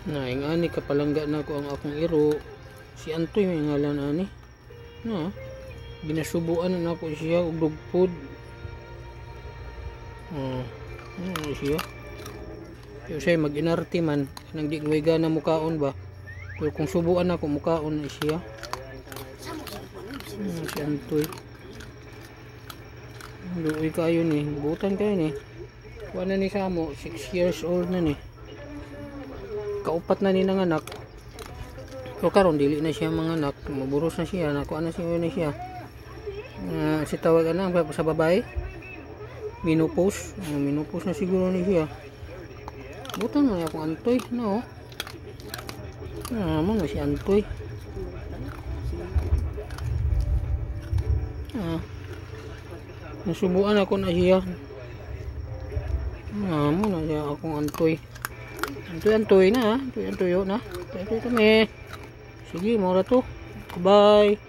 Naing ani kapalangga na ko ang akong iro. Si Antoy may ngalan ani. Na. Ginasubuan na ako siya og dugpod. Siya. Pero siya mag-inarte man nang di way gana mukaon ba. Pero kung subuan ako mukaon na siya. Si Antoy. Luoy kayo ni, butan kayo ni. Kuha na ni Samo, 6 years old na ni. Kaupat na ni ng anak. Pero karon dili na siya mga anak, maburos na siya, nakuha na siya. Si tawag na sa babae. Menopause. Menopause na siguro ni siya. Butan man akong Antoy, no. Mo si Antoy. Nasubuan ako na siya. Mo na siya akong Antoy. Antoy na ha. Antoy na. Antoy kami. Sige, mura to. Bye.